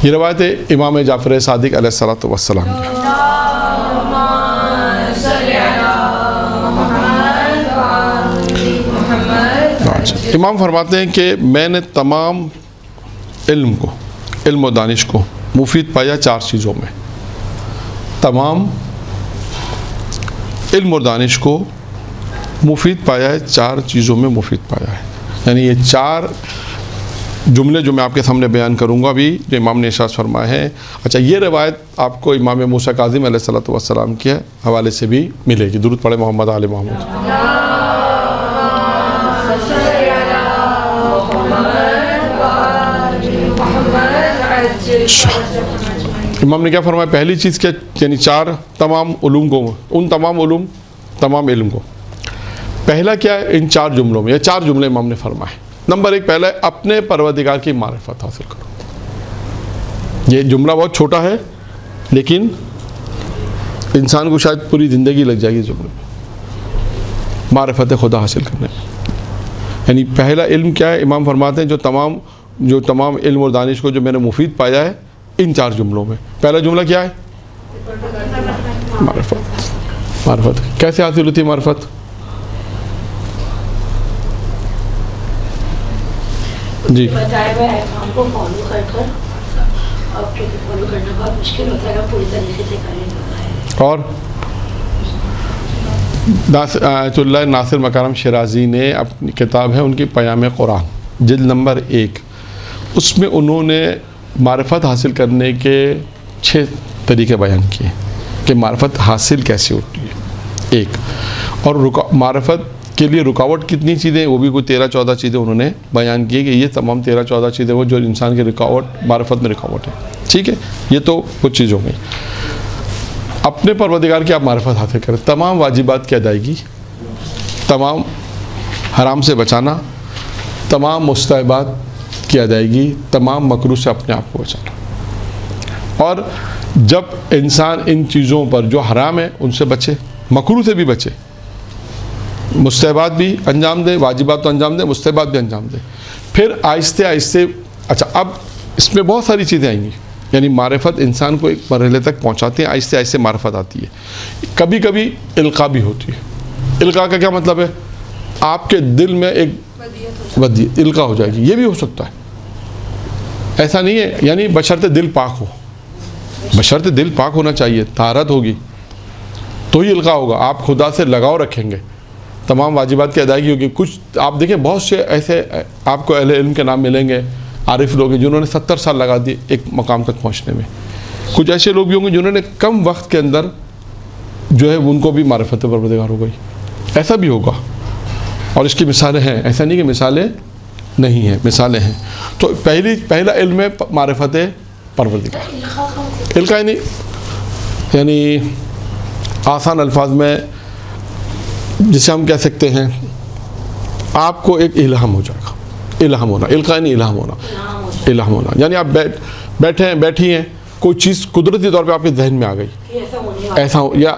یہ روایت ہے امام جعفر صادق علیہ الصلوۃ والسلام کی. امام فرماتے ہیں کہ میں نے تمام علم و دانش کو مفید پایا 4 چیزوں میں. تمام علم اور دانش کو مفید پایا ہے 4 چیزوں میں مفید پایا ہے. یعنی یہ 4 جملے جو میں آپ کے سامنے بیان کروں گا ابھی جو امام نے ارشاد فرمایا ہے. اچھا یہ روایت آپ کو امام موسیٰ کاظم علیہ الصلوۃ والسلام کے حوالے سے بھی ملے گی. درود پڑھے محمد آل محمد. امام نے کیا فرمایا؟ پہلی چیز کیا؟ یعنی 4 تمام علوم کو، ان تمام علوم تمام علم کو. پہلا کیا ہے ان 4 جملوں میں؟ یہ 4 جملے امام نے فرمائے. نمبر 1 پہلا ہے اپنے پروردگار کی معرفت حاصل کرو. یہ جملہ بہت چھوٹا ہے لیکن انسان کو شاید پوری زندگی لگ جائے گی جملے میں، معرفت خدا حاصل کرنے میں. یعنی پہلا علم کیا ہے؟ امام فرماتے ہیں جو تمام علم اور دانش کو جو میں نے مفید پایا ہے ان 4 جملوں میں. پہلا جملہ کیا ہے؟ معرفت. کیسے حاصل ہوتی ہے معرفت؟ جی اور آیت اللہ ناصر مکارم شیرازی نے اپنی کتاب ہے ان کی پیام قرآن جلد نمبر 1، اس میں انہوں نے معرفت حاصل کرنے کے 6 طریقے بیان کیے کہ معرفت حاصل کیسے ہوتی ہے. 1 اور معرفت کے لیے رکاوٹ کتنی چیزیں، وہ بھی کوئی 13-14 چیزیں انہوں نے بیان کی کہ یہ تمام 13-14 چیزیں وہ جو انسان کی رکاوٹ معرفت میں رکاوٹ ہے. ٹھیک ہے، یہ تو کچھ چیز ہو گئی. اپنے پروردگار کی آپ معرفت حاصل کریں، تمام واجبات کی ادائیگی، تمام حرام سے بچانا، تمام مستحبات کی ادائیگی، تمام مکروہ سے اپنے آپ کو بچانا. اور جب انسان ان چیزوں پر جو حرام ہے ان سے بچے، مکروہ سے بھی بچے، مستحبات بھی انجام دے، واجبات تو انجام دے، مستحبات بھی انجام دے. پھر آہستہ آہستہ اچھا اب اس میں بہت ساری چیزیں آئیں گی. یعنی معرفت انسان کو ایک مرحلے تک پہنچاتے ہیں، آہستہ آہستہ معرفت آتی ہے. کبھی کبھی القاء بھی ہوتی ہے. القاء کا کیا مطلب ہے؟ آپ کے دل میں ایک ودیعت القاء ہو جائے گی. یہ بھی ہو سکتا ہے، ایسا نہیں ہے. یعنی بشرط دل پاک ہو، بشرط دل پاک ہونا چاہیے، طہارت ہوگی تو ہی القاء ہوگا. آپ خدا سے لگاؤ رکھیں گے، تمام واجبات کی ادائیگی ہوگی. کچھ آپ دیکھیں بہت سے ایسے آپ کو اہل علم کے نام ملیں گے، عارف لوگ ہیں جنہوں نے 70 سال لگا دیے ایک مقام تک پہنچنے میں. کچھ ایسے لوگ بھی ہوں گے جنہوں نے کم وقت کے اندر جو ہے ان کو بھی معرفت پروردگار ہو گئی. ایسا بھی ہوگا اور اس کی مثالیں ہیں، ایسا نہیں کہ مثالیں نہیں ہیں، مثالیں ہیں. تو پہلا علم ہے معرفت پروردگار. القاء یعنی آسان الفاظ میں جسے ہم کہہ سکتے ہیں آپ کو ایک الہام ہو جائے گا. الہام ہونا، القاء نہیں الہام ہونا، الہام ہونا. یعنی آپ بیٹھے ہیں، بیٹھی ہیں، کوئی چیز قدرتی طور پہ آپ کے ذہن میں آ گئی،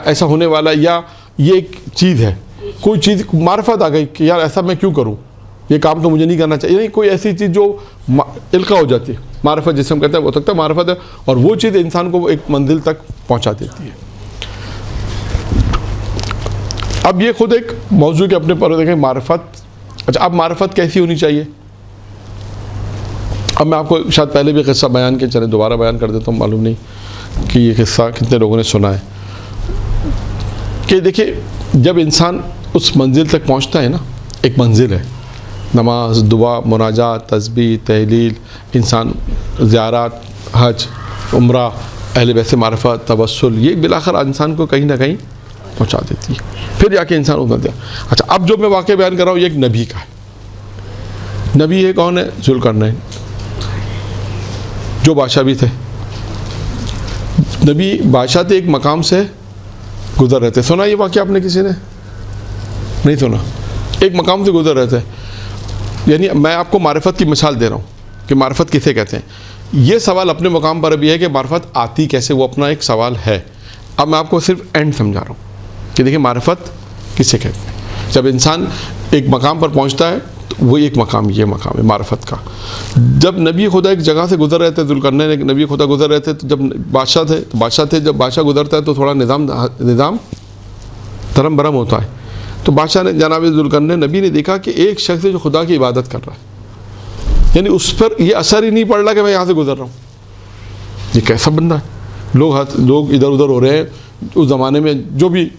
ایسا ہونے والا، یا یہ ایک چیز ہے، کوئی چیز معرفت آ گئی کہ یار ایسا میں کیوں کروں، یہ کام تو مجھے نہیں کرنا چاہیے. یعنی کوئی ایسی چیز جو القاء ہو جاتی ہے، معرفت جسے ہم کہتے ہیں وہ تک معرفت ہے، اور وہ چیز انسان کو ایک منزل تک پہنچا دیتی ہے. اب یہ خود ایک موضوع کے اپنے پر دیکھیں معرفت. اچھا اب معرفت کیسی ہونی چاہیے؟ اب میں آپ کو شاید پہلے بھی قصہ بیان کے چلے دوبارہ بیان کر دیتا ہوں، معلوم نہیں کہ یہ قصہ کتنے لوگوں نے سنا ہے. کہ دیکھیں جب انسان اس منزل تک پہنچتا ہے نا، ایک منزل ہے، نماز، دعا، مناجات، تسبیح، تحلیل، انسان زیارات، حج، عمرہ، اہل بیت سے معرفت، توسل، یہ بالآخر انسان کو کہیں نہ کہیں پہنچا دیتی ہے. پھر جا کے انسان اترتا ہے. اچھا اب جو میں واقعہ بیان کر رہا ہوں یہ ایک نبی کا ہے. نبی ہے کون ہے؟ ذوالقرنین، جو بادشاہ بھی تھے. نبی بادشاہ تھے، ایک مقام سے گزر رہے تھے. سنا یہ واقعہ آپ نے کسی نے؟ نہیں سنا. ایک مقام سے گزر رہے تھے. یعنی میں آپ کو معرفت کی مثال دے رہا ہوں کہ معرفت کسے کہتے ہیں. یہ سوال اپنے مقام پر بھی ہے کہ معرفت آتی کیسے، وہ اپنا ایک سوال ہے. اب میں آپ کو صرف اینڈ سمجھا رہا ہوں کہ دیکھیں معرفت کسے کہتے ہیں. جب انسان ایک مقام پر پہنچتا ہے تو وہ ایک مقام یہ مقام ہے معرفت کا. جب نبی خدا ایک جگہ سے گزر رہے تھے، ذوالقرنین ایک نبی خدا گزر رہے تھے، تو جب بادشاہ تھے جب بادشاہ گزرتا ہے تو تھوڑا نظام دھرم برم ہوتا ہے. تو بادشاہ نے جناب ذوالقرنین نبی نے دیکھا کہ ایک شخص ہے جو خدا کی عبادت کر رہا ہے، یعنی اس پر یہ اثر ہی نہیں پڑ رہا کہ میں یہاں سے گزر رہا ہوں. یہ کیسا بندہ ہے؟ لوگ ادھر ادھر ہو رہے ہیں. اس زمانے میں جو بھی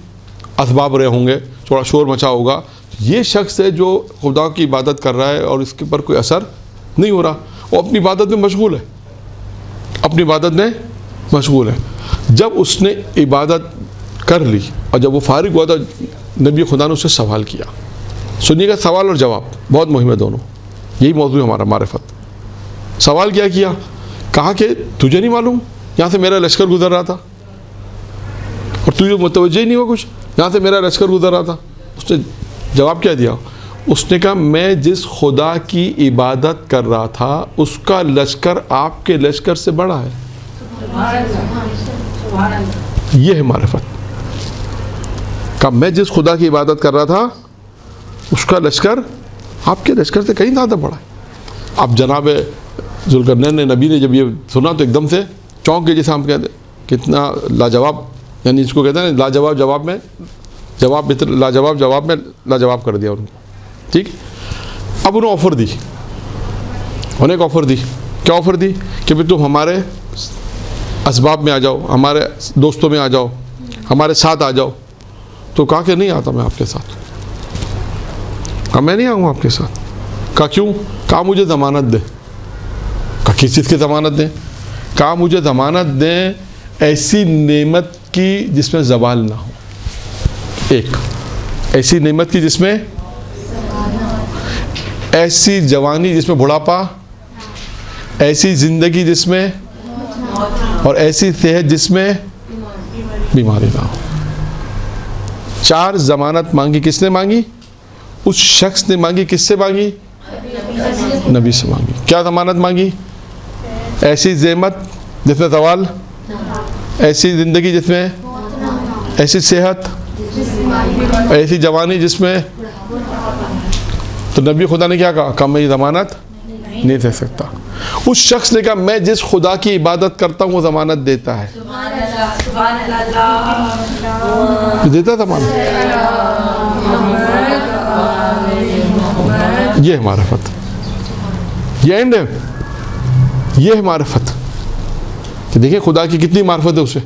اسباب رہے ہوں گے، تھوڑا شور مچا ہوگا. یہ شخص ہے جو خدا کی عبادت کر رہا ہے اور اس کے پر کوئی اثر نہیں ہو رہا، وہ اپنی عبادت میں مشغول ہے، اپنی عبادت میں مشغول ہے. جب اس نے عبادت کر لی اور جب وہ فارغ ہوا تو نبی خدا نے اس سے سوال کیا. سنیے گا، سوال اور جواب بہت مہم ہے دونوں. یہی موضوع ہے ہمارا معرفت. سوال کیا کہا کہ تجھے نہیں معلوم یہاں سے میرا لشکر گزر رہا تھا اور تجھے متوجہ ہی نہیں ہوا کچھ، یہاں سے میرا لشکر گزر رہا تھا. اس نے جواب کیا دیا؟ اس نے کہا میں جس خدا کی عبادت کر رہا تھا اس کا لشکر آپ کے لشکر سے بڑا ہے. یہ ہے معرفت. کہ میں جس خدا کی عبادت کر رہا تھا اس کا لشکر آپ کے لشکر سے کہیں زیادہ بڑا ہے. اب جناب ذوالقرنین نے نبی نے جب یہ سنا تو ایک دم سے چونک کے، جیسے ہم کہتے ہیں کتنا لاجواب، یعنی اس کو کہتے ہیں لاجواب جواب میں لاجواب کر دیا ان کو. ٹھیک. اب انہوں آفر دی، انہیں ایک آفر دی. کیا آفر دی؟ کہ بھئی تم ہمارے اسباب میں آ جاؤ، ہمارے دوستوں میں آ جاؤ، ہمارے ساتھ آ جاؤ. تو کہا کہ نہیں آتا میں آپ کے ساتھ. کہا میں نہیں آؤں گا آپ کے ساتھ. کہا کیوں؟ کہا مجھے ضمانت دیں. کہا کس چیز کی ضمانت دیں؟ کہا مجھے ضمانت دیں ایسی نعمت کی جس میں زوال نہ ہو. ایک ایسی نعمت کی جس میں، ایسی جوانی جس میں بڑھاپا، ایسی زندگی جس میں، اور ایسی صحت جس میں بیماری نہ ہو. 4 ضمانت مانگی. کس نے مانگی؟ اس شخص نے مانگی. کس سے مانگی؟ نبی سے مانگی. کیا ضمانت مانگی؟ ایسی زحمت جس میں زوال، ایسی زندگی جس میں، ایسی صحت، ایسی جوانی جس میں. تو نبی خدا نے کیا کہا؟ میں یہ ضمانت نہیں دے سکتا. اس شخص نے کہا میں جس خدا کی عبادت کرتا ہوں وہ ضمانت دیتا ہے. دیتا ضمانت. یہ ہے معرفت. یہ اینڈ ہے. یہ ہے معرفت. دیکھیں خدا کی کتنی معرفت ہے اسے.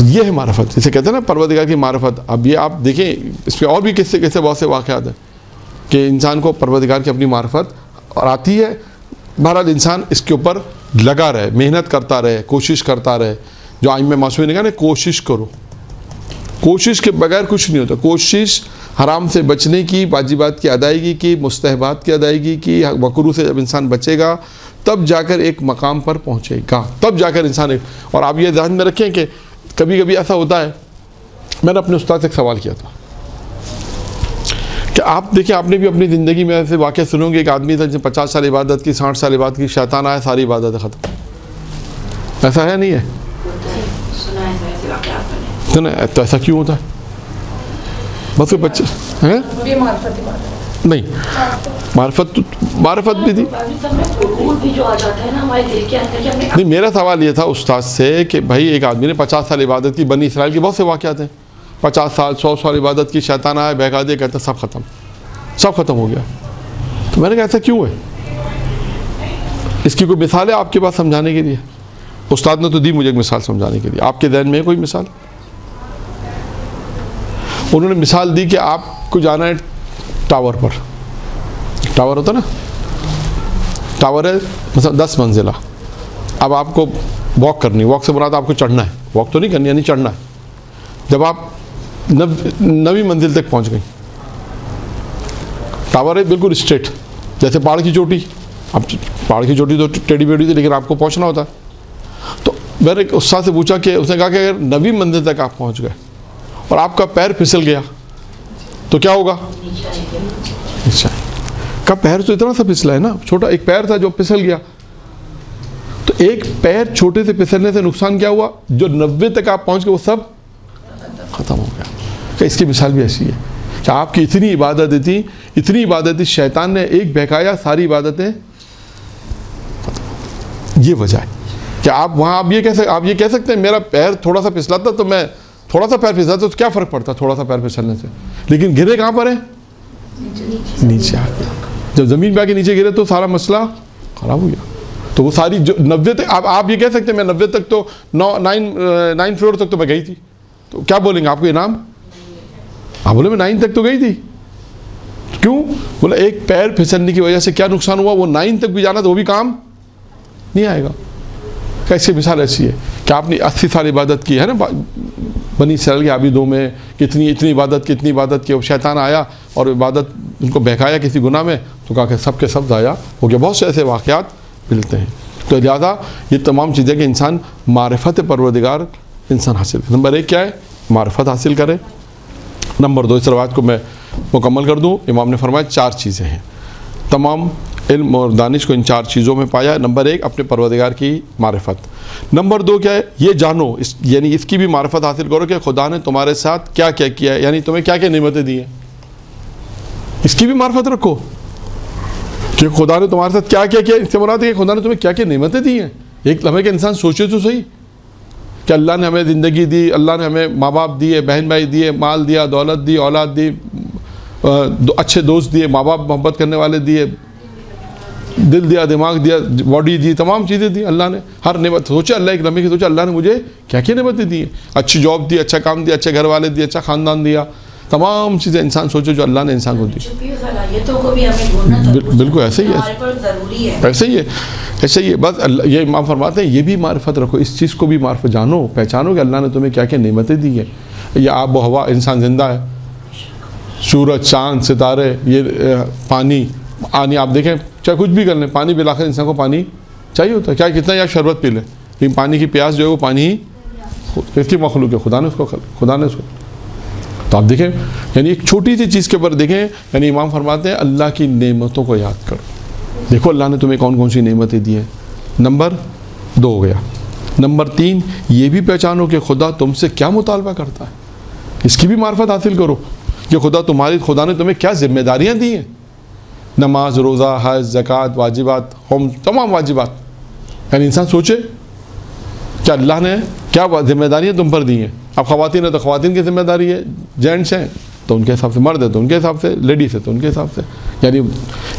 یہ ہے معرفت. اسے کہتے ہیں نا پروردگار کی معرفت. اب یہ آپ دیکھیں اس پہ اور بھی کیسے بہت سے واقعات ہیں کہ انسان کو پروردگار کی اپنی معرفت اور آتی ہے. بہرحال انسان اس کے اوپر لگا رہے، محنت کرتا رہے، کوشش کرتا رہے. جو ائمہ معصومین نے کہا نا کوشش کرو. کوشش کے بغیر کچھ نہیں ہوتا. کوشش حرام سے بچنے کی، واجبات کی ادائیگی کی، مستحبات کی ادائیگی کی، مکروہ سے جب انسان بچے گا تب جا کر ایک مقام پر پہنچے گا. تب جا کر انسان اور آپ یہ ذہن میں رکھیں کہ کبھی کبھی ایسا ہوتا ہے. میں نے اپنے استاد سے ایک سوال کیا تھا کہ آپ دیکھیں آپ نے بھی اپنی زندگی میں ایسے واقعہ سنو گے. ایک آدمی تھا جس نے 50 سال عبادت کی، 60 سال عبادت کی، شیطان آیا ساری عبادت ختم. ایسا ہے نہیں ہے؟ تو ایسا کیوں ہوتا ہے؟ بس کوئی بچے ہیں نہیں معرفت بھی تھی. نہیں میرا سوال یہ تھا استاد سے کہ بھائی ایک آدمی نے 50 سال عبادت کی، بنی اسرائیل کے بہت سے واقعات ہیں. 50 سال 100 سال عبادت کی، شیطان آیا بہکا دیا، کہتا سب ختم ہو گیا. تو میں نے کہا ایسا کیوں ہے؟ اس کی کوئی مثال ہے آپ کے پاس سمجھانے کے لیے؟ استاد نے تو دی مجھے ایک مثال سمجھانے کے لیے. آپ کے ذہن میں ہے کوئی مثال؟ انہوں نے مثال دی کہ آپ کو جانا ہے ٹاور پر. ٹاور ہوتا نا، ٹاور ہے مثلا 10 منزلہ. اب آپ کو واک کرنی، واک سے مراد آپ کو چڑھنا ہے. واک تو نہیں کرنی، یعنی چڑھنا ہے. جب آپ 9ویں منزل تک پہنچ گئی، ٹاور ہے بالکل اسٹریٹ جیسے پہاڑ کی چوٹی. اب پہاڑ کی چوٹی تو ٹیڑھی بیڑھی تھی لیکن آپ کو پہنچنا ہوتا ہے. تو میں نے استاد سے پوچھا کہ اس نے کہا کہ اگر 9ویں منزل تک آپ پہنچ گئے اور آپ کا پیر پھسل گیا تو کیا ہوگا؟ کا پیر تو اتنا سا پھسلا ہے نا، چھوٹا ایک پیر تھا جو پھسل گیا. تو ایک پیر چھوٹے سے پھسلنے سے نقصان کیا ہوا؟ جو 90 تک آپ پہنچ گئے وہ سب ختم ہو گیا. کہ اس کی مثال بھی ایسی ہے کہ کہ آپ کی اتنی عبادت تھی شیطان نے ایک بہکایا ساری عبادتیں. یہ وجہ ہے کہ آپ وہاں آپ یہ کہہ سکتے ہیں میرا پیر تھوڑا سا پھسلاتا تو میں تھوڑا سا پیر پھسلاتا تو کیا فرق پڑتا تھوڑا سا پیر پھسلنے سے, لیکن گرے کہاں پر ہے؟ نیچے آ گیا. جب زمین پہ آ کے نیچے گرے تو سارا مسئلہ خراب ہو گیا. تو وہ ساری جو 90 تک آپ یہ کہہ سکتے ہیں میں 90 تک تو 9 فلور تک تو میں گئی تھی, تو کیا بولیں گے آپ کو انعام؟ آپ بولے میں 9 تک تو گئی تھی. کیوں؟ بولا ایک پیر پھسلنے کی وجہ سے کیا نقصان ہوا, وہ 9 تک بھی جانا تو وہ بھی کام نہیں آئے گا. کیسے مثال ایسی ہے کہ آپ نے 80 سال عبادت کی ہے نا بنی اسرائیل کے عابدوں میں, اتنی عبادت کی, شیطان آیا اور عبادت ان کو بہکایا کسی گناہ میں تو کہا کہ سب کے سب ضائع ہو گیا. بہت سے ایسے واقعات ملتے ہیں. تو لہٰذا یہ تمام چیزیں کہ انسان معرفت پروردگار انسان حاصل کرے. نمبر 1 کیا ہے؟ معرفت حاصل کرے. نمبر 2 اس روایت کو میں مکمل کر دوں. امام نے فرمایا 4 چیزیں ہیں, تمام علم اور دانش کو ان 4 چیزوں میں پایا. نمبر 1 اپنے پروردگار کی معرفت. نمبر 2 کیا ہے؟ یہ جانو یعنی اس کی بھی معرفت حاصل کرو کہ خدا نے تمہارے ساتھ کیا کیا کیا ہے, یعنی تمہیں کیا کیا نعمتیں دی ہیں, اس کی بھی معرفت رکھو کہ خدا نے تمہارے ساتھ کیا کیا کیا. اس سے مراد ہے کہ خدا نے تمہیں کیا کیا نعمتیں دی ہیں. ایک لمحے کے انسان سوچے تو صحیح کہ اللہ نے ہمیں زندگی دی, اللہ نے ہمیں ماں باپ دیے, بہن بھائی دیے, مال دیا, دولت دی, اولاد دی, اچھے دوست دیے, ماں باپ محبت کرنے والے دیے, دل دیا, دماغ دیا, باڈی دی, تمام چیزیں دی اللہ نے. ہر نعمت سوچے اللہ ایک لمحے کی سوچے اللہ نے مجھے کیا کیا نعمتیں دی ہیں. اچھی جاب دی, اچھا کام دیا, اچھے گھر والے دیے, اچھا خاندان دیا, تمام چیزیں انسان سوچے جو اللہ نے انسان کو دی. بالکل ایسے ہی ہے, ایسے ہی ہے. بس یہ امام فرماتے ہیں یہ بھی معرفت رکھو, اس چیز کو بھی معرفت جانو, پہچانو کہ اللہ نے تمہیں کیا کیا نعمتیں دی ہیں. یہ آب و ہوا, انسان زندہ ہے, سورج, چاند, ستارے, یہ پانی آپ دیکھیں چاہے کچھ بھی کر لیں پانی بالآخر انسان کو پانی چاہیے ہوتا ہے. کیا کتنا یا شربت پی لیں لیکن پانی کی پیاس جو ہے وہ پانی ہی اس کی مخلوق ہے, خدا نے اس کو. تو آپ دیکھیں یعنی ایک چھوٹی سی چیز کے اوپر دیکھیں, یعنی امام فرماتے ہیں اللہ کی نعمتوں کو یاد کرو. دیکھو اللہ نے تمہیں کون کون سی نعمتیں دی ہیں. نمبر 2 ہو گیا. نمبر 3 یہ بھی پہچانو کہ خدا تم سے کیا مطالبہ کرتا ہے, اس کی بھی معرفت حاصل کرو کہ خدا نے تمہیں کیا ذمہ داریاں دی ہیں. نماز, روزہ, حج, زکوٰۃ, واجبات, تمام واجبات. یعنی انسان سوچے کہ اللہ نے کیا ذمہ داریاں تم پر دی ہیں. اب خواتین ہیں تو خواتین کی ذمہ داری ہے, جینٹس ہیں تو ان کے حساب سے, مرد ہے تو ان کے حساب سے, لیڈیز ہے تو ان کے حساب سے, یعنی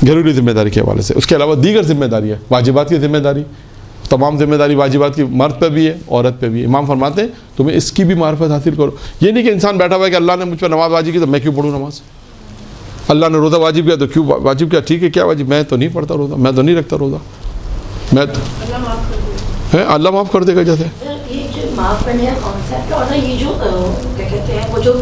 گھریلو ذمہ داری کے حوالے سے. اس کے علاوہ دیگر ذمہ داری ہے, واجبات کی ذمہ داری, تمام ذمہ داری واجبات کی مرد پہ بھی ہے, عورت پہ بھی ہے. امام فرماتے ہیں تمہیں اس کی بھی معرفت حاصل کرو. یہ نہیں کہ انسان بیٹھا ہوا ہے کہ اللہ نے مجھ پر نماز واجب کی تو میں کیوں پڑھوں نماز, اللہ نے روزہ واجب کیا تو کیوں واجب کیا, ٹھیک ہے کیا واجب, میں تو نہیں پڑھتا روزہ, میں تو نہیں رکھتا روزہ, میں تو اللہ معاف کر دے گا. جیسے معاف کرنے کا کانسیپٹ اور یہ جو کیا کہتے ہیں وہ جو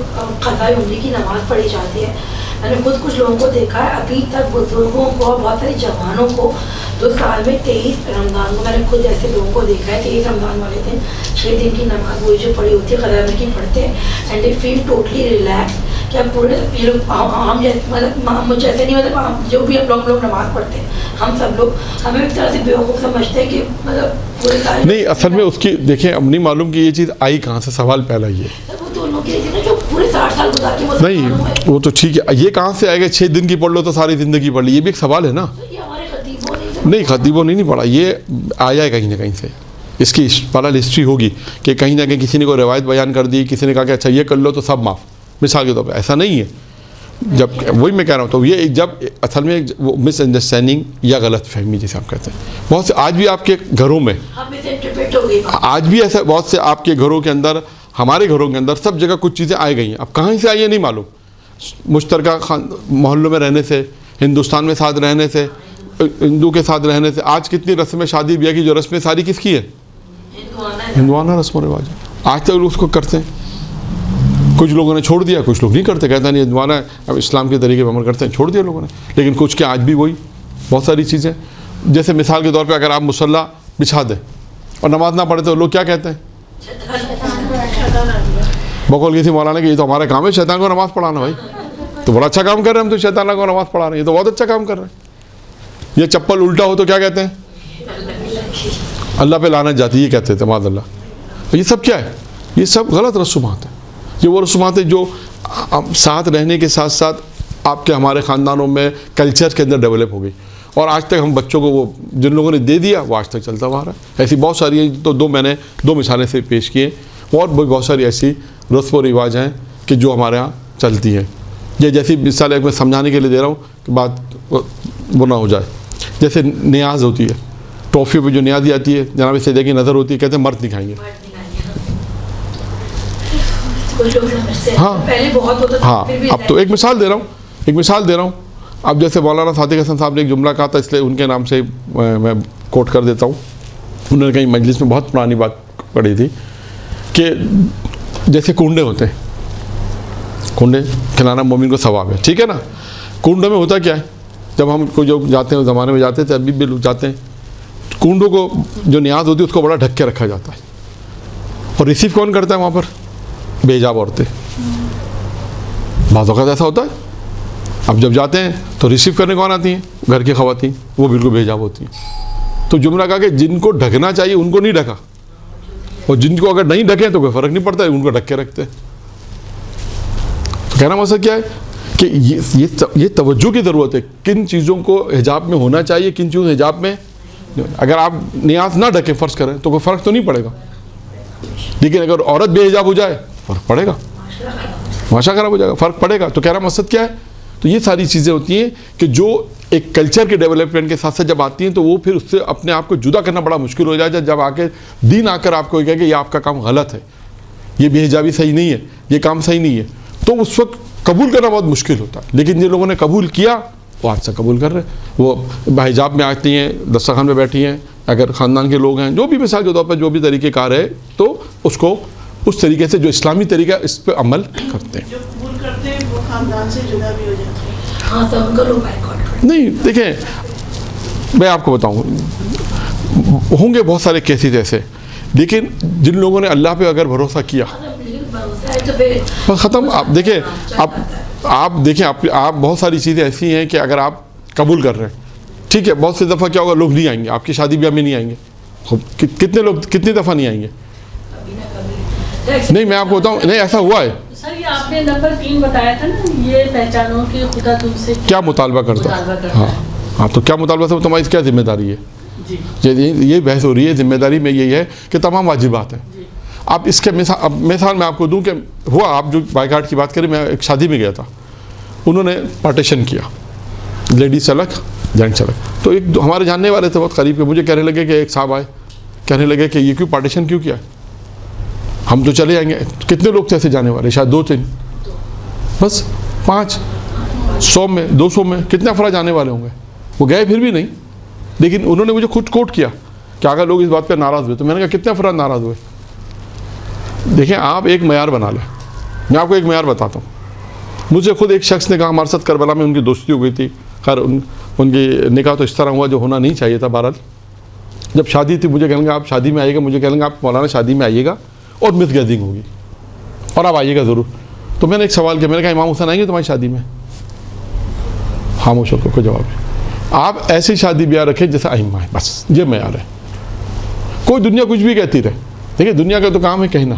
قضاء عمری کی نماز پڑھی جاتی ہے, میں نے خود کچھ لوگوں کو دیکھا ہے ابھی تک, بزرگوں کو, بہت سارے جوانوں کو, جو سال میں 23 رمضان کو, میں نے خود ایسے لوگوں کو دیکھا ہے 23 رمضان والے دن 6 دن کی نماز وہی جو پڑھی ہوتی ہے قضاء عمری کی پڑھتے ہیں, and they feel totally relax. کیا پورے یہ لوگ عام جیسے مطلب مجھ جیسے نہیں, مطلب جو بھی ہم لوگ نماز پڑھتے ہیں ہم سب لوگ ہمیں ایک طرح سے بیوقوف سمجھتے ہیں کہ مطلب پورے سال نہیں. اصل میں اس کی دیکھیں اب نہیں معلوم کہ یہ چیز آئی کہاں سے, سوال پہلا یہ وہ دونوں کی جو پورے 60 سال گزار کے نہیں, وہ تو ٹھیک ہے, یہ کہاں سے آئے گا 6 دن کی پڑھ لو تو ساری زندگی پڑھ لی, یہ بھی ایک سوال ہے نا. نہیں خطیبوں نے نہیں پڑھا, یہ آیا ہے کہیں نہ کہیں سے, اس کی پارل ہسٹری ہوگی کہ کہیں نہ کہیں کسی نے کوئی روایت بیان کر دی, کسی نے کہا کہ اچھا یہ کر لو تو سب معاف, مثال کے طور پہ. ایسا نہیں ہے. جب وہی میں کہہ رہا ہوں تو یہ جب اصل میں وہ مس انڈرسٹینڈنگ یا غلط فہمی جیسے آپ کہتے ہیں, بہت سے آج بھی آپ کے گھروں میں, آج بھی ایسا بہت سے آپ کے گھروں کے اندر, ہمارے گھروں کے اندر سب جگہ کچھ چیزیں آئی گئی ہیں. اب کہاں سے آئی ہیں نہیں معلوم, مشترکہ محلوں میں رہنے سے, ہندوستان میں ساتھ رہنے سے, ہندو کے ساتھ رہنے سے. آج کتنی رسمیں شادی بیاہ کی جو رسمیں ساری کس کی ہیں, ہندوانہ رسم و رواج, آج تک لوگ اس کو کرتے ہیں. کچھ لوگوں نے چھوڑ دیا, کچھ لوگ نہیں کرتے, کہتا نہیں ہندوانہ اب اسلام کے طریقے پہ عمل کرتے ہیں, چھوڑ دیا لوگوں نے. لیکن کچھ کے آج بھی وہی بہت ساری چیزیں, جیسے مثال کے طور پہ اگر آپ مصلی بچھا دیں اور نماز نہ پڑھتے تو لوگ کیا کہتے ہیں, بقول کی تھی مولانا کہ یہ تو ہمارا کام ہے شیطان کو نماز پڑھانا. بھائی تو بڑا اچھا کام کر رہے ہیں ہم, تو شیطان کو نماز پڑھا رہے ہیں, یہ تو بہت اچھا کام کر رہے ہیں. یہ چپل الٹا ہو تو کیا کہتے ہیں, اللہ پہ لعنت جاتی, یہ کہتے تھے معاذ اللہ. یہ سب کیا ہے, یہ سب غلط رسومات ہیں. یہ وہ رسومات ہیں جو ساتھ رہنے کے ساتھ ساتھ آپ کے ہمارے خاندانوں میں کلچر کے اندر ڈیولپ ہو گئی، اور آج تک ہم بچوں کو وہ جن لوگوں نے دے دیا وہ آج تک چلتا ہوا رہا ہے۔ ایسی بہت ساری ہیں، تو میں نے دو مثالیں سے پیش کیے، اور بہت ساری ایسی رسم و رواج ہیں کہ جو ہمارے ہاں چلتی ہیں۔ یہ جیسی مثال ایک میں سمجھانے کے لیے دے رہا ہوں کہ بات وہ نہ ہو جائے، جیسے نیاز ہوتی ہے، ٹرافی پہ جو نیازی آتی ہے، جناب سیدہ کی نظر ہوتی ہے، کہتے ہیں مرد نہیں کھائیں گے۔ ہاں ہاں، اب تو ایک مثال دے رہا ہوں، اب جیسے مولانا صادق حسن صاحب نے ایک جملہ کہا تھا، اس لیے ان کے نام سے میں کوٹ کر دیتا ہوں۔ انہوں نے کہیں مجلس میں بہت پرانی بات پڑھی تھی کہ جیسے کنڈے ہوتے ہیں، کنڈے کھلانا مومن کو ثواب ہے، ٹھیک ہے نا۔ کنڈوں میں ہوتا کیا ہے، جب ہم کو جو جاتے ہیں، زمانے میں جاتے تھے، ابھی بھی لوگ جاتے ہیں، کنڈوں کو جو نیاز ہوتی ہے اس کو بڑا ڈھک کے رکھا جاتا ہے، اور ریسیو کون کرتا ہے وہاں پر؟ بے حجاب عورتیں۔ بعض اوقات ایسا ہوتا ہے، اب جب جاتے ہیں تو ریسیو کرنے کون آتی ہیں؟ گھر کی خواتین، وہ بالکل بے حجاب ہوتی ہیں۔ تو جملہ کہا کہ جن کو ڈھکنا چاہیے ان کو نہیں ڈھکا، اور جن کو اگر نہیں ڈھکیں تو کوئی فرق نہیں پڑتا ہے، ان کو ڈھک کے رکھتے ہیں۔ تو کہنا مقصد کیا ہے کہ یہ توجہ کی ضرورت ہے، کن چیزوں کو حجاب میں ہونا چاہیے، کن چیزوں حجاب میں۔ اگر آپ نیاز نہ ڈھکیں فرض کریں تو کوئی فرق تو نہیں پڑے گا، لیکن اگر عورت بے حجاب ہو جائے فرق پڑے گا، معاشرہ خراب ہو جائے گا، فرق پڑے گا۔ تو کہنا مقصد کیا ہے، تو یہ ساری چیزیں ہوتی ہیں کہ جو ایک کلچر کے ڈیولپمنٹ کے ساتھ ساتھ جب آتی ہیں تو وہ پھر اس سے اپنے آپ کو جدا کرنا بڑا مشکل ہو جائے، جب آ کے دین آ کر آپ کو کہے کہ یہ آپ کا کام غلط ہے، یہ بے حجابی صحیح نہیں ہے، یہ کام صحیح نہیں ہے، تو اس وقت قبول کرنا بہت مشکل ہوتا ہے۔ لیکن جن لوگوں نے قبول کیا وہ آج سے قبول کر رہے ہیں، وہ بحجاب میں آتی ہیں، دسترخوان میں بیٹھی ہیں، اگر خاندان کے لوگ ہیں، جو بھی مثال کے طور پر جو بھی طریقہ کار ہے، تو اس کو اس طریقے سے جو اسلامی طریقہ اس پہ عمل کرتے ہیں۔ جو قبول کرتے ہیں وہ خاندان سے جدا بھی ہو جاتے ہیں۔ ہاں، تو ان کا لوگ بائیکاٹ نہیں، دیکھیں میں آپ کو بتاؤں، ہوں گے بہت سارے کیسز ایسے، لیکن جن لوگوں نے اللہ پہ اگر بھروسہ کیا بس ختم۔ آپ دیکھیں، آپ دیکھیں، آپ بہت ساری چیزیں ایسی ہیں کہ اگر آپ قبول کر رہے ہیں، ٹھیک ہے، بہت سی دفعہ کیا ہوگا، لوگ نہیں آئیں گے آپ کی شادی بیاہ میں، نہیں آئیں گے، کتنے لوگ کتنی دفعہ نہیں آئیں گے؟ نہیں، میں آپ کو بتاؤں، نہیں ایسا ہوا ہے۔ سر یہ آپ نے نمبر 3 بتایا تھا نا، یہ پہچانو کہ خدا تم سے کیا مطالبہ کرتا ہے۔ ہاں، تو کیا مطالبہ سے تمہاری کیا ذمہ داری ہے؟ یہ بحث ہو رہی ہے، ذمہ داری میں یہی ہے کہ تمام واجبات ہیں۔ آپ اس کے مثال میں آپ کو دوں کہ ہوا، آپ جو بائیکاٹ کی بات کریں، میں ایک شادی میں گیا تھا، انہوں نے پارٹیشن کیا، لیڈیز الگ جینٹس الگ، تو ایک ہمارے جاننے والے تھے بہت قریب کے، مجھے کہنے لگے کہ ایک صاحب آئے، کہنے لگے کہ یہ کیوں پارٹیشن کیوں کیا ہے، ہم تو چلے جائیں گے۔ کتنے لوگ تھے ایسے جانے والے؟ شاید 2-3، بس 5 100 میں 200 میں کتنے افراد جانے والے ہوں گے؟ وہ گئے پھر بھی نہیں، لیکن انہوں نے مجھے خود کوٹ کیا کہ اگر لوگ اس بات پہ ناراض ہوئے، تو میں نے کہا کتنے افراد ناراض ہوئے؟ دیکھیں، آپ ایک معیار بنا لیں، میں آپ کو ایک معیار بتاتا ہوں۔ مجھے خود ایک شخص نے کہا، ہمارے ساتھ کربلا میں ان کی دوستی ہو گئی تھی، خیر ان کی نکاح تو اس طرح ہوا جو ہونا نہیں چاہیے تھا، بہرحال جب شادی تھی مجھے کہیں گے آپ شادی میں آئیے گا، مجھے کہیں گے آپ مولانا شادی میں آئیے گا اور مس گیدرنگ ہوگی اور آپ آئیے گا ضرور۔ تو میں نے ایک سوال کیا، میں نے کہا امام حسین آئیں گے تمہاری شادی میں؟ خاموش ہو کے کوئی جواب نہیں۔ آپ ایسی شادی بیاہ رکھیں جیسے ائمہ ہے، بس یہ معیار ہے۔ کوئی دنیا کچھ بھی کہتی رہے، دیکھیں دنیا کا تو کام ہے کہنا،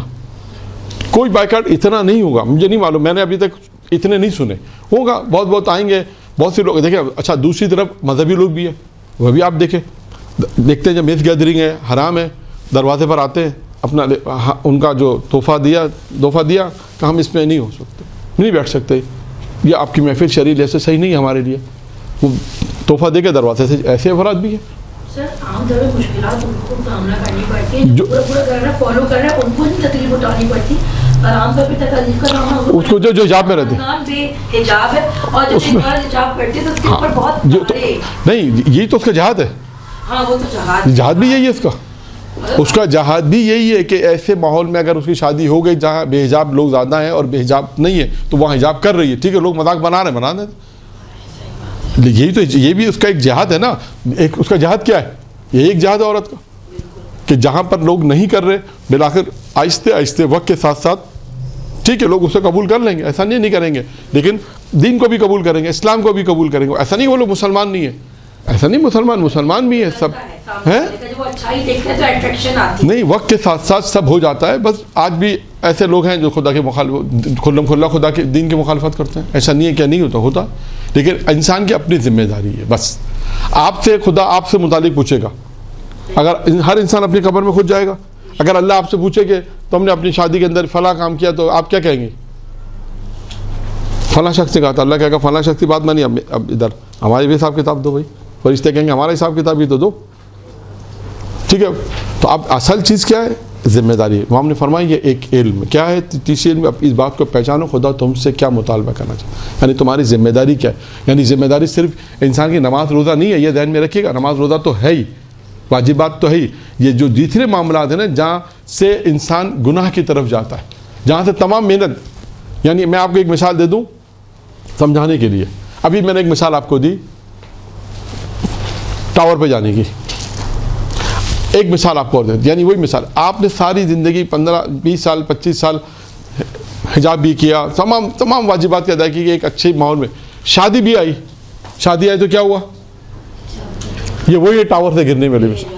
کوئی بائیکاٹ اتنا نہیں ہوگا، مجھے نہیں معلوم، میں نے ابھی تک اتنے نہیں سنے، ہوگا بہت آئیں گے بہت سے لوگ۔ دیکھیں اچھا، دوسری طرف مذہبی لوگ بھی ہیں، وہ بھی آپ دیکھتے ہیں، جب میز گیدرنگ ہے، حرام ہے، دروازے پر آتے ہیں، اپنا ان کا جو تحفہ دیا کہ ہم اس میں نہیں ہو سکتے، نہیں بیٹھ سکتے، یہ آپ کی محفل شرعی لحاظ سے صحیح نہیں ہے ہمارے لیے، وہ تحفہ دے کے دروازے سے ایسے افراد بھی ہیں۔ سر عام طور پہ مشکلات ان کو سامنا کرنی پڑتی ہے، جو پورا کر رہا ہے فالو کر رہا ہے، ان کو نہیں تکلیف اٹھانی پڑتی، اور عام طور پہ تکلیف کا سامنا اس کو جو حجاب میں رہتے بے حجاب ہے، اور جب حجاب کرتے ہیں تو اس کے اوپر بہت نہیں، یہی تو اس کا جہاد ہے۔ ہاں، وہ تو جہاد بھی یہی ہے اس کا جہاد بھی یہی ہے کہ ایسے ماحول میں اگر اس کی شادی ہو گئی جہاں بے حجاب لوگ زیادہ ہیں اور بے حجاب نہیں ہے، تو وہاں حجاب کر رہی ہے، ٹھیک ہے، لوگ مذاق بنا دیں، یہی تو، یہ بھی اس کا ایک جہاد ہے نا۔ ایک اس کا جہاد کیا ہے؟ یہی ایک جہاد ہے عورت کا، کہ جہاں پر لوگ نہیں کر رہے، بالآخر آہستہ آہستہ وقت کے ساتھ ساتھ ٹھیک ہے لوگ اسے قبول کر لیں گے، ایسا نہیں کریں گے، لیکن دین کو بھی قبول کریں گے، اسلام کو بھی قبول کریں گے۔ ایسا نہیں کہ وہ لوگ مسلمان نہیں ہیں، ایسا نہیں مسلمان بھی ہے سب ہیں وہ اچھائی دیکھتے ہیں تو اٹریکشن آتی ہے. نہیں، وقت کے ساتھ ساتھ سب ہو جاتا ہے. بس آج بھی ایسے لوگ ہیں جو خدا کے مخالف کھلم کھلا خدا کے دین کی مخالفت کرتے ہیں. ایسا نہیں ہے کہ نہیں ہوتا لیکن انسان کی اپنی ذمہ داری ہے. بس آپ سے خدا آپ سے متعلق پوچھے گا. اگر ہر انسان اپنی قبر میں خود جائے گا. اگر اللہ آپ سے پوچھے کہ تم نے اپنی شادی کے اندر فلاں کام کیا تو آپ کیا کہیں گے؟ فلاں شخص نے کہا تھا. اللہ کہے گا فلاں شخص کی بات مانی، اب ادھر ہماری بھی حساب کتاب دو بھائی. فرشتے کہیں گے ہمارا حساب کتاب بھی تو دو. ٹھیک ہے. تو اب اصل چیز کیا ہے؟ ذمہ داری ہے. امام نے فرمایا یہ ایک علم کیا ہے؟ تیسری علم اس بات کو پہچانو خدا تم سے کیا مطالبہ کرنا چاہتا ہے، یعنی تمہاری ذمہ داری کیا ہے. یعنی ذمہ داری صرف انسان کی نماز روزہ نہیں ہے، یہ ذہن میں رکھیے گا. نماز روزہ تو ہے ہی، واجبات تو ہے ہی. یہ جو دوسرے معاملات ہیں نا جہاں سے انسان گناہ کی طرف جاتا ہے، جہاں سے تمام محنت. یعنی میں آپ کو ایک مثال دے دوں سمجھانے کے لیے. ابھی میں نے ایک مثال آپ کو دی ٹاور پہ جانے کی. ایک مثال آپ کو اور دے دی. یعنی وہی مثال آپ نے ساری زندگی 15-20 سال 25 سال حجاب بھی کیا، تمام واجبات کی ادائیگی کی ایک اچھے ماحول میں. شادی بھی آئی. شادی آئی تو کیا ہوا؟ یہ وہی ٹاور سے گرنے والی مثال.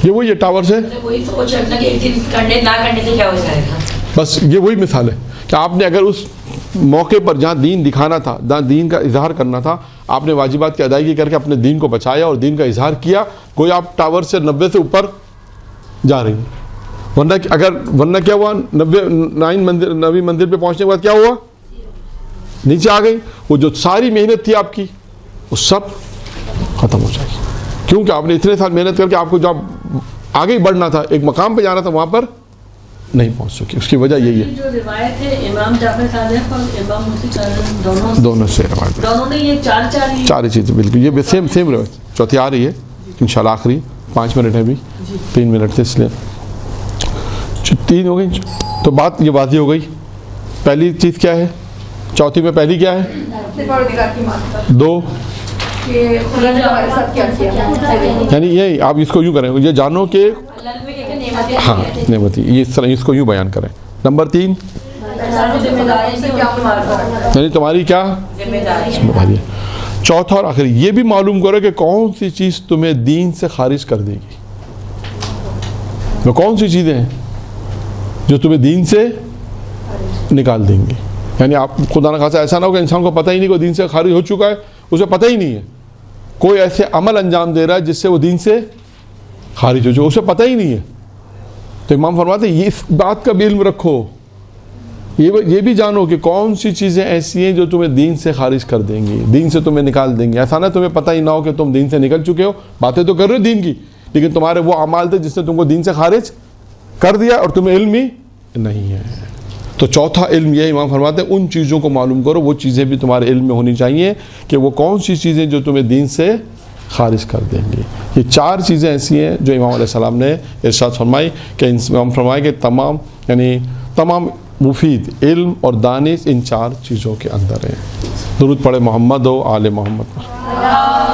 یہ وہی ٹاور سے وہی سوچ رکھنا کہ ایک دن کرنے نہ کرنے سے کیا ہو جائے گا. بس یہ وہی مثال ہے کہ آپ نے اگر اس موقع پر جہاں دین دکھانا تھا، جہاں دین کا اظہار کرنا تھا، آپ نے واجبات کی ادائیگی کر کے اپنے دین کو بچایا اور دین کا اظہار کیا. کوئی آپ ٹاور سے 90 سے اوپر جا رہی ہیں. ورنہ کیا ہوا؟ 90 منزل پہ پہنچنے کے بعد کیا ہوا؟ نیچے آ گئی. وہ جو ساری محنت تھی آپ کی وہ سب ختم ہو جائے گی. کیونکہ آپ نے اتنے سال محنت کر کے آپ کو جب آگے بڑھنا تھا، ایک مقام پہ جانا تھا، وہاں پر نہیں پہنچ سکی. اس کی وجہ یہی ہے. جو روایت ہے امام جعفر صادق اور امام موسی صادق دونوں سے روایت، دونوں نے یہ چار ہی چیزیں بالکل یہ سیم روایت. چوتھی آ رہی ہے انشاءاللہ آخری 5 منٹ ہے ابھی 3 منٹ تھے اس لیے 3 ہو گئی. تو بات یہ واضح ہو گئی. پہلی چیز کیا ہے؟ چوتھی میں پہلی کیا ہے؟ 2 یعنی یہی آپ اس کو یوں کریں، یہ جانو کہ ہاں نعمتی، اس کو یوں بیان کریں. نمبر 3 یعنی تمہاری کیا ذمہ داری ہے. چوتھا اور آخری یہ بھی معلوم کرو کہ کون سی چیز تمہیں دین سے خارج کر دے گی. وہ کون سی چیزیں ہیں جو تمہیں دین سے نکال دیں گی. یعنی آپ خدا نہ خاصا ایسا نہ ہو کہ انسان کو پتہ ہی نہیں کہ دین سے خارج ہو چکا ہے، اسے پتہ ہی نہیں ہے. کوئی ایسے عمل انجام دے رہا ہے جس سے وہ دین سے خارج ہو چکا، اسے پتہ ہی نہیں ہے. تو امام فرماتے ہیں یہ اس بات کا بھی علم رکھو، یہ بھی جانو کہ کون سی چیزیں ایسی ہیں جو تمہیں دین سے خارج کر دیں گی، دین سے تمہیں نکال دیں گی. ایسا نہ تمہیں پتہ ہی نہ ہو کہ تم دین سے نکل چکے ہو، باتیں تو کر رہے ہو دین کی، لیکن تمہارے وہ اعمال تھے جس نے تم کو دین سے خارج کر دیا اور تمہیں علم ہی نہیں ہے. تو چوتھا علم یہ امام فرماتے ہیں ان چیزوں کو معلوم کرو، وہ چیزیں بھی تمہارے علم میں ہونی چاہیے کہ وہ کون سی چیزیں جو تمہیں دین سے خارج کر دیں گی. یہ 4 چیزیں ایسی ہیں جو امام علیہ السلام نے ارشاد فرمائی کہ امام فرمائے کہ تمام مفید علم اور دانش ان 4 چیزوں کے اندر ہیں. درود پڑھے محمد و آل محمد پر.